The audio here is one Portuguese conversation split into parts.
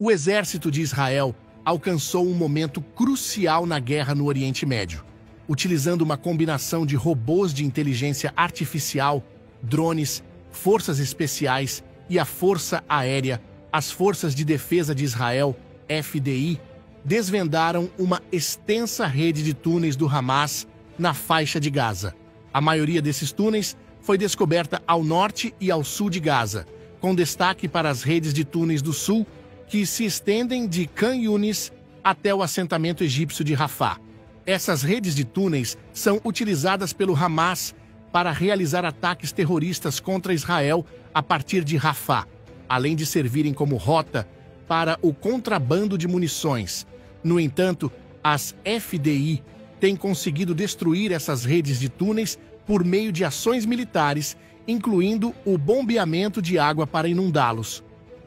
O exército de Israel alcançou um momento crucial na guerra no Oriente Médio, utilizando uma combinação de robôs de inteligência artificial, drones, forças especiais e a Força Aérea. As Forças de Defesa de Israel, FDI, desvendaram uma extensa rede de túneis do Hamas na faixa de Gaza. A maioria desses túneis foi descoberta ao norte e ao sul de Gaza, com destaque para as redes de túneis do sul, que se estendem de Khan Yunis até o assentamento egípcio de Rafah. Essas redes de túneis são utilizadas pelo Hamas para realizar ataques terroristas contra Israel a partir de Rafah, além de servirem como rota para o contrabando de munições. No entanto, as FDI têm conseguido destruir essas redes de túneis por meio de ações militares, incluindo o bombeamento de água para inundá-los.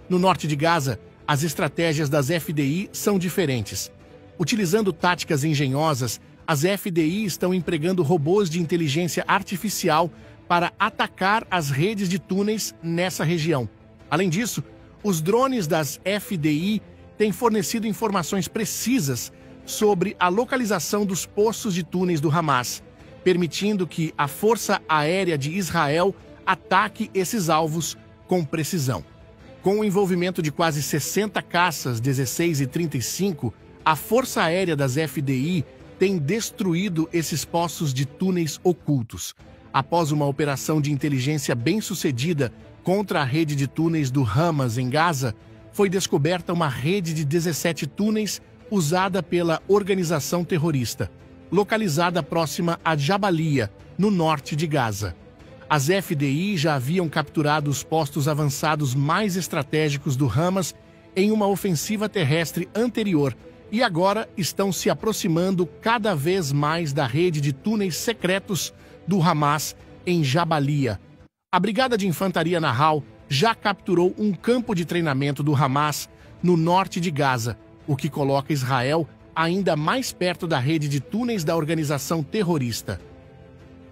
No norte de Gaza, as estratégias das FDI são diferentes. Utilizando táticas engenhosas, as FDI estão empregando robôs de inteligência artificial para atacar as redes de túneis nessa região. Além disso, os drones das FDI têm fornecido informações precisas sobre a localização dos poços de túneis do Hamas, permitindo que a Força Aérea de Israel ataque esses alvos com precisão. Com o envolvimento de quase 60 caças 16 e 35, a Força Aérea das FDI tem destruído esses poços de túneis ocultos. Após uma operação de inteligência bem-sucedida contra a rede de túneis do Hamas em Gaza, foi descoberta uma rede de 17 túneis usada pela organização terrorista, localizada próxima a Jabalia, no norte de Gaza. As FDI já haviam capturado os postos avançados mais estratégicos do Hamas em uma ofensiva terrestre anterior e agora estão se aproximando cada vez mais da rede de túneis secretos do Hamas em Jabalia. A Brigada de Infantaria Nahal já capturou um campo de treinamento do Hamas no norte de Gaza, o que coloca Israel ainda mais perto da rede de túneis da organização terrorista.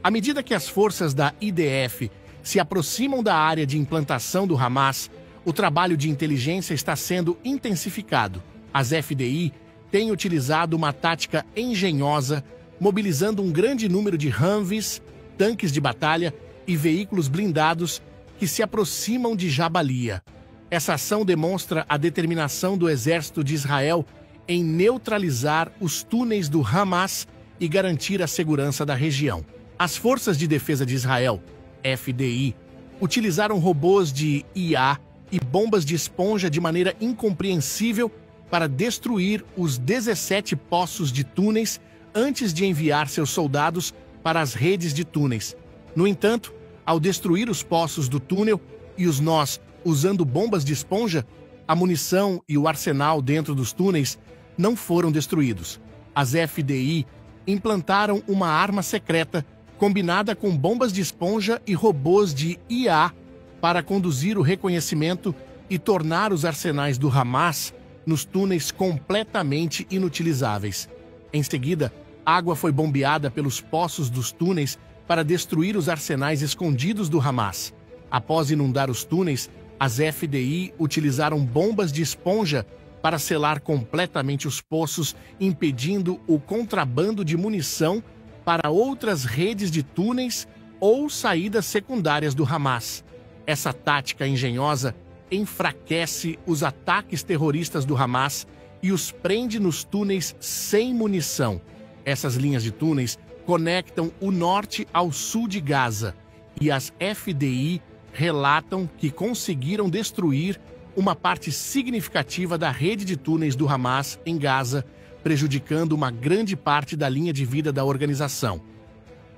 À medida que as forças da IDF se aproximam da área de implantação do Hamas, o trabalho de inteligência está sendo intensificado. As FDI têm utilizado uma tática engenhosa, mobilizando um grande número de Humvees, tanques de batalha e veículos blindados que se aproximam de Jabalia. Essa ação demonstra a determinação do exército de Israel em neutralizar os túneis do Hamas e garantir a segurança da região. As Forças de Defesa de Israel, FDI, utilizaram robôs de IA e bombas de esponja de maneira incompreensível para destruir os 17 poços de túneis antes de enviar seus soldados para as redes de túneis. No entanto, ao destruir os poços do túnel e os nós usando bombas de esponja, a munição e o arsenal dentro dos túneis não foram destruídos. As FDI implantaram uma arma secreta combinada com bombas de esponja e robôs de IA para conduzir o reconhecimento e tornar os arsenais do Hamas nos túneis completamente inutilizáveis. Em seguida, água foi bombeada pelos poços dos túneis para destruir os arsenais escondidos do Hamas. Após inundar os túneis, as FDI utilizaram bombas de esponja para selar completamente os poços, impedindo o contrabando de munição para outras redes de túneis ou saídas secundárias do Hamas. Essa tática engenhosa enfraquece os ataques terroristas do Hamas e os prende nos túneis sem munição. Essas linhas de túneis conectam o norte ao sul de Gaza e as FDI relatam que conseguiram destruir uma parte significativa da rede de túneis do Hamas em Gaza, prejudicando uma grande parte da linha de vida da organização.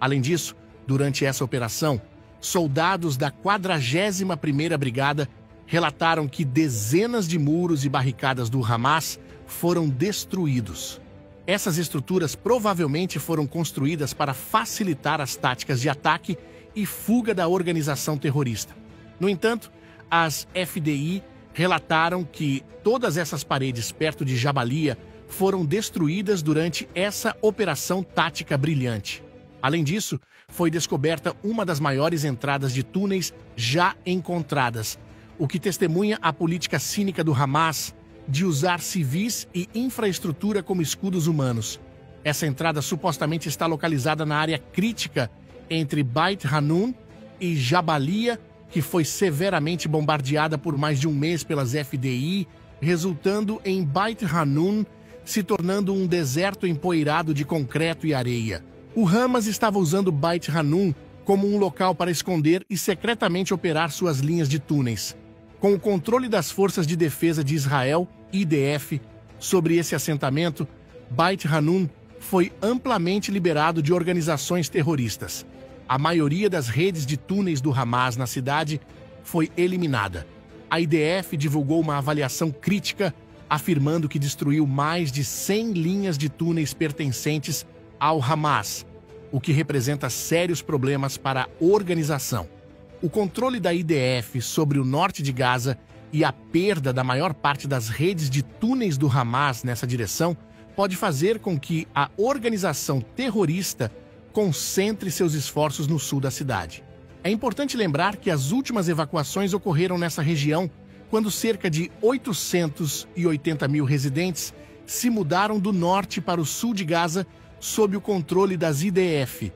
Além disso, durante essa operação, soldados da 41ª Brigada relataram que dezenas de muros e barricadas do Hamas foram destruídos. Essas estruturas provavelmente foram construídas para facilitar as táticas de ataque e fuga da organização terrorista. No entanto, as FDI relataram que todas essas paredes perto de Jabalia foram destruídas durante essa operação tática brilhante. Além disso, foi descoberta uma das maiores entradas de túneis já encontradas, o que testemunha a política cínica do Hamas de usar civis e infraestrutura como escudos humanos. Essa entrada supostamente está localizada na área crítica entre Beit Hanun e Jabalia, que foi severamente bombardeada por mais de um mês pelas FDI, resultando em Beit Hanun se tornando um deserto empoeirado de concreto e areia. O Hamas estava usando Beit Hanun como um local para esconder e secretamente operar suas linhas de túneis. Com o controle das Forças de Defesa de Israel, IDF, sobre esse assentamento, Beit Hanun foi amplamente liberado de organizações terroristas. A maioria das redes de túneis do Hamas na cidade foi eliminada. A IDF divulgou uma avaliação crítica, afirmando que destruiu mais de 100 linhas de túneis pertencentes ao Hamas, o que representa sérios problemas para a organização. O controle da IDF sobre o norte de Gaza e a perda da maior parte das redes de túneis do Hamas nessa direção pode fazer com que a organização terrorista concentre seus esforços no sul da cidade. É importante lembrar que as últimas evacuações ocorreram nessa região quando cerca de 880 mil residentes se mudaram do norte para o sul de Gaza sob o controle das IDF.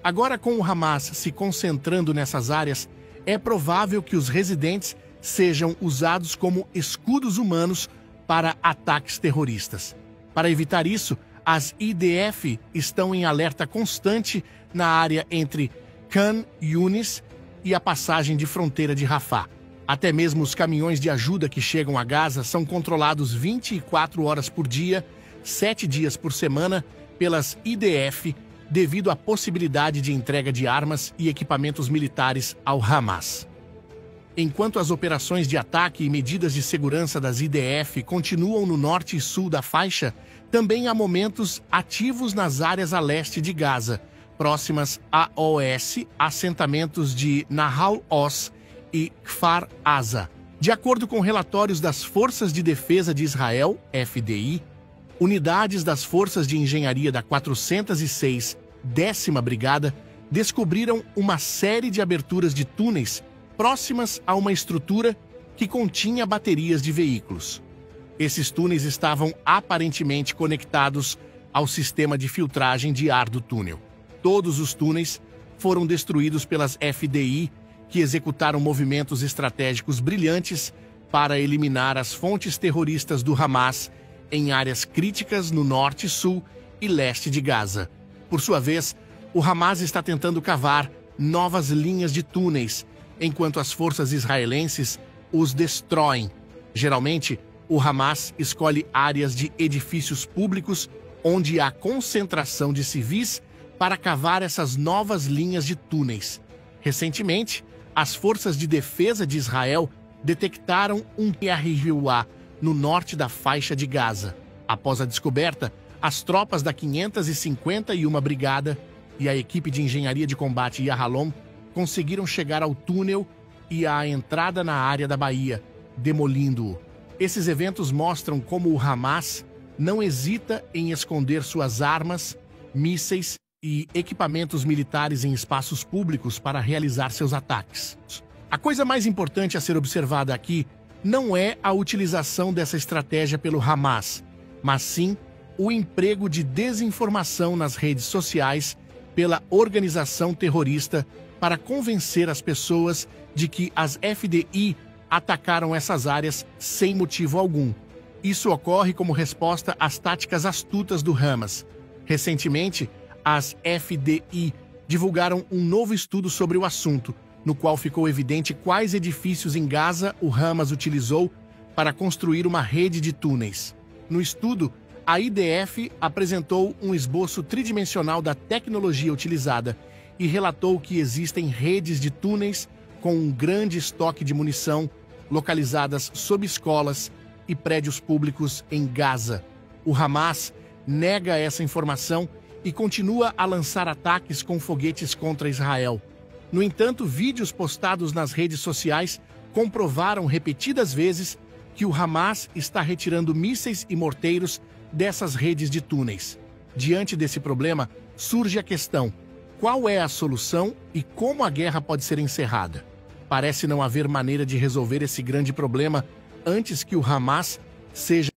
Agora, com o Hamas se concentrando nessas áreas, é provável que os residentes sejam usados como escudos humanos para ataques terroristas. Para evitar isso, as IDF estão em alerta constante na área entre Khan Yunis e a passagem de fronteira de Rafah. Até mesmo os caminhões de ajuda que chegam a Gaza são controlados 24 horas por dia, 7 dias por semana, pelas IDF, devido à possibilidade de entrega de armas e equipamentos militares ao Hamas. Enquanto as operações de ataque e medidas de segurança das IDF continuam no norte e sul da faixa, também há momentos ativos nas áreas a leste de Gaza, próximas a OS, assentamentos de Nahal Oz e Kfar Aza. De acordo com relatórios das Forças de Defesa de Israel, FDI, unidades das Forças de Engenharia da 406 10ª Brigada descobriram uma série de aberturas de túneis próximas a uma estrutura que continha baterias de veículos. Esses túneis estavam aparentemente conectados ao sistema de filtragem de ar do túnel. Todos os túneis foram destruídos pelas FDI, que executaram movimentos estratégicos brilhantes para eliminar as fontes terroristas do Hamas em áreas críticas no norte, sul e leste de Gaza. Por sua vez, o Hamas está tentando cavar novas linhas de túneis, enquanto as forças israelenses os destroem. Geralmente, o Hamas escolhe áreas de edifícios públicos onde há concentração de civis para cavar essas novas linhas de túneis. Recentemente, as forças de defesa de Israel detectaram um PRUA no norte da faixa de Gaza. Após a descoberta, as tropas da 551ª Brigada e a equipe de engenharia de combate Yahalom conseguiram chegar ao túnel e à entrada na área da baía, demolindo-o. Esses eventos mostram como o Hamas não hesita em esconder suas armas, mísseis e equipamentos militares em espaços públicos para realizar seus ataques. A coisa mais importante a ser observada aqui não é a utilização dessa estratégia pelo Hamas, mas sim o emprego de desinformação nas redes sociais pela organização terrorista para convencer as pessoas de que as FDI atacaram essas áreas sem motivo algum. Isso ocorre como resposta às táticas astutas do Hamas. Recentemente, as FDI divulgaram um novo estudo sobre o assunto, no qual ficou evidente quais edifícios em Gaza o Hamas utilizou para construir uma rede de túneis. No estudo, a IDF apresentou um esboço tridimensional da tecnologia utilizada e relatou que existem redes de túneis com um grande estoque de munição localizadas sob escolas e prédios públicos em Gaza. O Hamas nega essa informação e continua a lançar ataques com foguetes contra Israel. No entanto, vídeos postados nas redes sociais comprovaram repetidas vezes que o Hamas está retirando mísseis e morteiros dessas redes de túneis. Diante desse problema, surge a questão: qual é a solução e como a guerra pode ser encerrada? Parece não haver maneira de resolver esse grande problema antes que o Hamas seja